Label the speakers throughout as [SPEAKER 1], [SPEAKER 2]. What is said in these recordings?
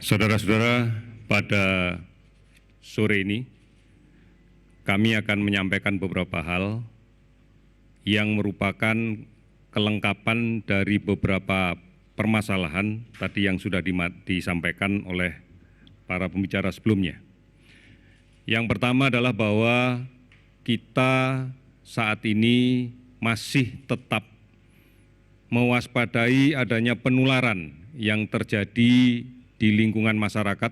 [SPEAKER 1] Saudara-saudara, pada sore ini kami akan menyampaikan beberapa hal yang merupakan kelengkapan dari beberapa permasalahan tadi yang sudah disampaikan oleh para pembicara sebelumnya. Yang pertama adalah bahwa kita saat ini masih tetap mewaspadai adanya penularan yang terjadi di lingkungan masyarakat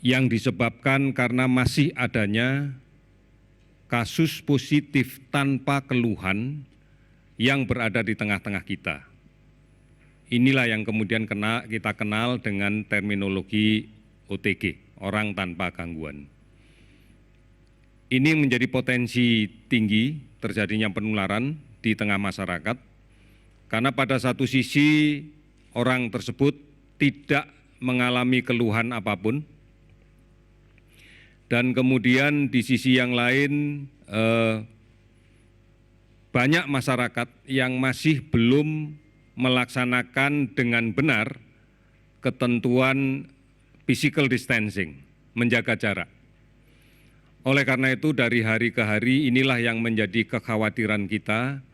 [SPEAKER 1] yang disebabkan karena masih adanya kasus positif tanpa keluhan yang berada di tengah-tengah kita. Inilah yang kemudian kita kenal dengan terminologi OTG, orang tanpa gangguan. Ini menjadi potensi tinggi terjadinya penularan di tengah masyarakat, karena pada satu sisi orang tersebut tidak mengalami keluhan apapun, dan kemudian di sisi yang lain banyak masyarakat yang masih belum melaksanakan dengan benar ketentuan physical distancing, menjaga jarak. Oleh karena itu dari hari ke hari inilah yang menjadi kekhawatiran kita,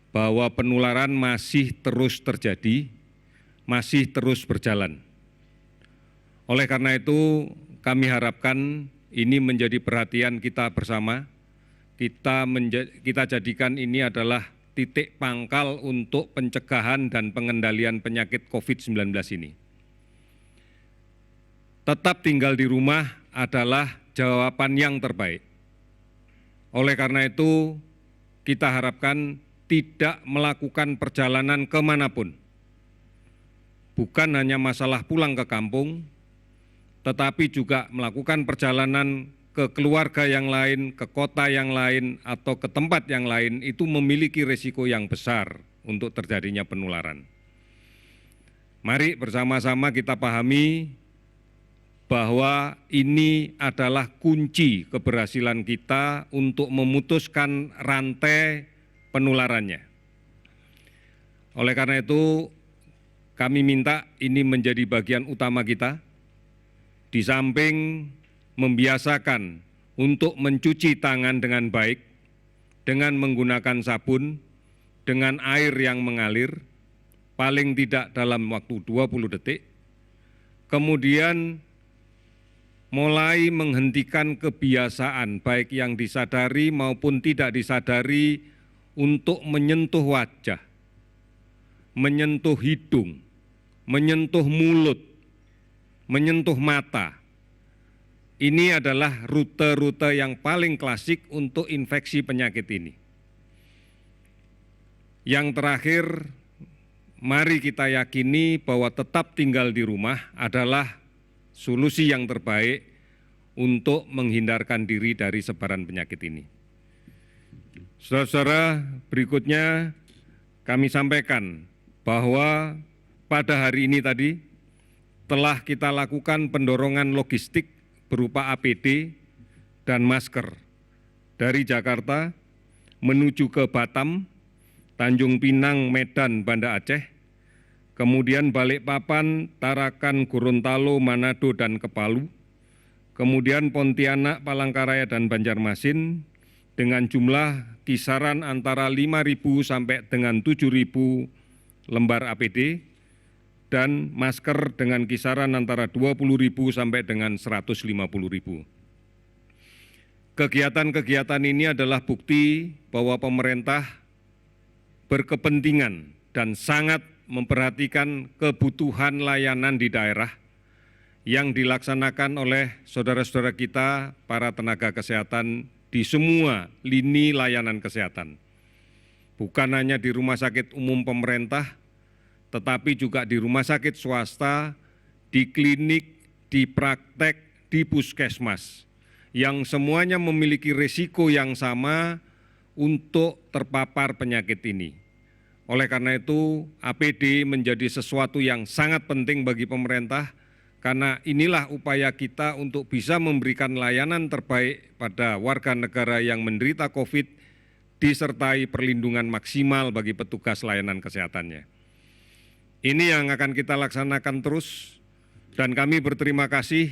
[SPEAKER 1] bahwa penularan masih terus terjadi, masih terus berjalan. Oleh karena itu kami harapkan ini menjadi perhatian kita bersama. Kita jadikan ini adalah titik pangkal untuk pencegahan dan pengendalian penyakit COVID-19 ini. Tetap tinggal di rumah adalah jawaban yang terbaik. Oleh karena itu kita harapkan tidak melakukan perjalanan kemanapun. Bukan hanya masalah pulang ke kampung, tetapi juga melakukan perjalanan ke keluarga yang lain, ke kota yang lain, atau ke tempat yang lain, itu memiliki risiko yang besar untuk terjadinya penularan. Mari bersama-sama kita pahami bahwa ini adalah kunci keberhasilan kita untuk memutuskan rantai penularannya. Oleh karena itu, kami minta ini menjadi bagian utama kita, di samping membiasakan untuk mencuci tangan dengan baik, dengan menggunakan sabun, dengan air yang mengalir, paling tidak dalam waktu 20 detik, kemudian mulai menghentikan kebiasaan, baik yang disadari maupun tidak disadari, untuk menyentuh wajah, menyentuh hidung, menyentuh mulut, menyentuh mata. Ini adalah rute-rute yang paling klasik untuk infeksi penyakit ini. Yang terakhir, mari kita yakini bahwa tetap tinggal di rumah adalah solusi yang terbaik untuk menghindarkan diri dari sebaran penyakit ini. Saudara-saudara, berikutnya kami sampaikan bahwa pada hari ini tadi telah kita lakukan pendorongan logistik berupa APD dan masker dari Jakarta menuju ke Batam, Tanjung Pinang, Medan, Banda Aceh, kemudian Balikpapan, Tarakan, Gorontalo, Manado, dan Kepalu, kemudian Pontianak, Palangkaraya, dan Banjarmasin, dengan jumlah kisaran antara 5.000 sampai dengan 7.000 lembar APD, dan masker dengan kisaran antara 20.000 sampai dengan 150.000. Kegiatan-kegiatan ini adalah bukti bahwa pemerintah berkepentingan dan sangat memperhatikan kebutuhan layanan di daerah yang dilaksanakan oleh saudara-saudara kita, para tenaga kesehatan di semua lini layanan kesehatan. Bukan hanya di rumah sakit umum pemerintah, tetapi juga di rumah sakit swasta, di klinik, di praktek, di puskesmas, yang semuanya memiliki risiko yang sama untuk terpapar penyakit ini. Oleh karena itu, APD menjadi sesuatu yang sangat penting bagi pemerintah, karena inilah upaya kita untuk bisa memberikan layanan terbaik pada warga negara yang menderita COVID, disertai perlindungan maksimal bagi petugas layanan kesehatannya. Ini yang akan kita laksanakan terus dan kami berterima kasih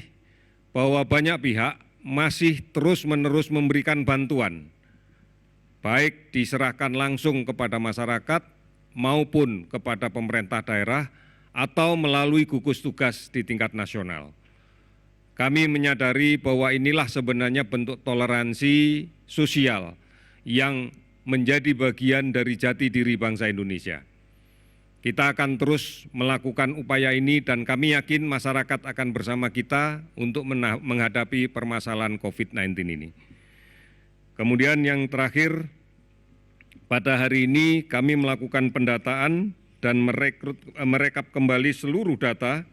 [SPEAKER 1] bahwa banyak pihak masih terus-menerus memberikan bantuan, baik diserahkan langsung kepada masyarakat maupun kepada pemerintah daerah atau melalui gugus tugas di tingkat nasional. Kami menyadari bahwa inilah sebenarnya bentuk toleransi sosial yang menjadi bagian dari jati diri bangsa Indonesia. Kita akan terus melakukan upaya ini dan kami yakin masyarakat akan bersama kita untuk menghadapi permasalahan COVID-19 ini. Kemudian yang terakhir, pada hari ini kami melakukan pendataan dan merekap kembali seluruh data.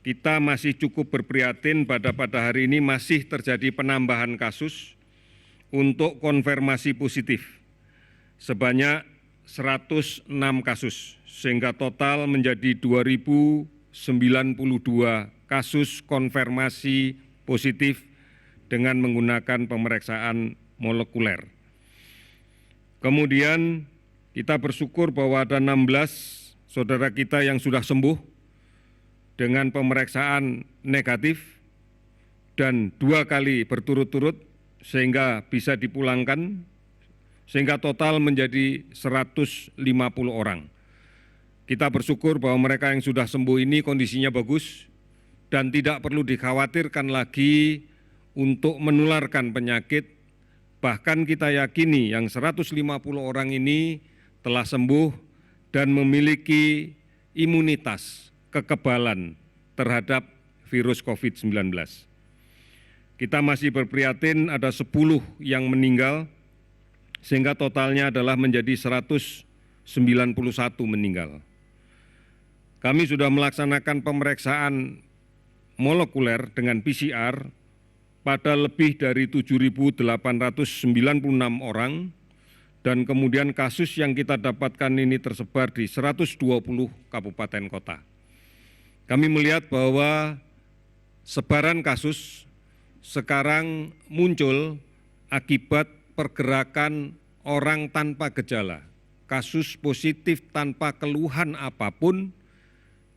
[SPEAKER 1] Kita masih cukup berprihatin pada hari ini masih terjadi penambahan kasus untuk konfirmasi positif sebanyak 106 kasus, sehingga total menjadi 2.092 kasus konfirmasi positif dengan menggunakan pemeriksaan molekuler. Kemudian kita bersyukur bahwa ada 16 saudara kita yang sudah sembuh dengan pemeriksaan negatif dan 2 kali berturut-turut sehingga bisa dipulangkan, sehingga total menjadi 150 orang. Kita bersyukur bahwa mereka yang sudah sembuh ini kondisinya bagus dan tidak perlu dikhawatirkan lagi untuk menularkan penyakit. Bahkan kita yakini yang 150 orang ini telah sembuh dan memiliki imunitas, kekebalan terhadap virus COVID-19. Kita masih berprihatin ada 10 yang meninggal, sehingga totalnya adalah menjadi 191 meninggal. Kami sudah melaksanakan pemeriksaan molekuler dengan PCR pada lebih dari 7.896 orang dan kemudian kasus yang kita dapatkan ini tersebar di 120 kabupaten kota. Kami melihat bahwa sebaran kasus sekarang muncul akibat pergerakan orang tanpa gejala, kasus positif tanpa keluhan apapun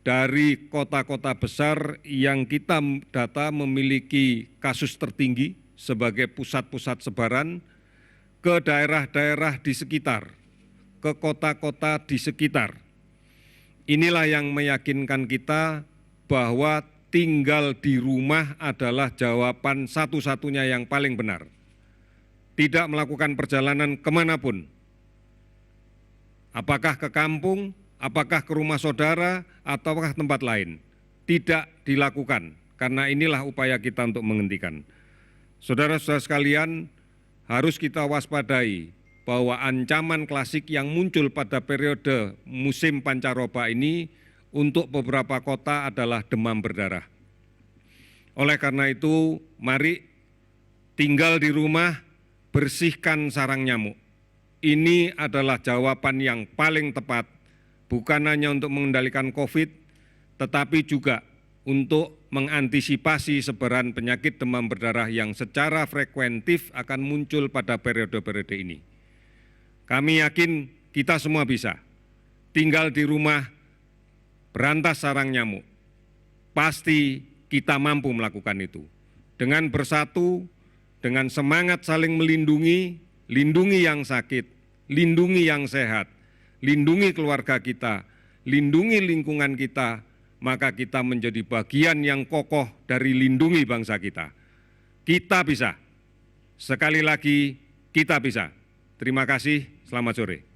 [SPEAKER 1] dari kota-kota besar yang kita data memiliki kasus tertinggi sebagai pusat-pusat sebaran ke daerah-daerah di sekitar, ke kota-kota di sekitar. Inilah yang meyakinkan kita bahwa tinggal di rumah adalah jawaban satu-satunya yang paling benar. Tidak melakukan perjalanan kemanapun, apakah ke kampung, apakah ke rumah saudara, ataukah tempat lain, tidak dilakukan, karena inilah upaya kita untuk menghentikan. Saudara-saudara sekalian, harus kita waspadai bahwa ancaman klasik yang muncul pada periode musim pancaroba ini untuk beberapa kota adalah demam berdarah. Oleh karena itu, mari tinggal di rumah, bersihkan sarang nyamuk. Ini adalah jawaban yang paling tepat, bukan hanya untuk mengendalikan COVID, tetapi juga untuk mengantisipasi sebaran penyakit demam berdarah yang secara frekuentif akan muncul pada periode-periode ini. Kami yakin kita semua bisa tinggal di rumah, berantas sarang nyamuk. Pasti kita mampu melakukan itu. Dengan bersatu, dengan semangat saling melindungi, lindungi yang sakit, lindungi yang sehat, lindungi keluarga kita, lindungi lingkungan kita, maka kita menjadi bagian yang kokoh dari lindungi bangsa kita. Kita bisa. Sekali lagi, kita bisa. Terima kasih, selamat sore.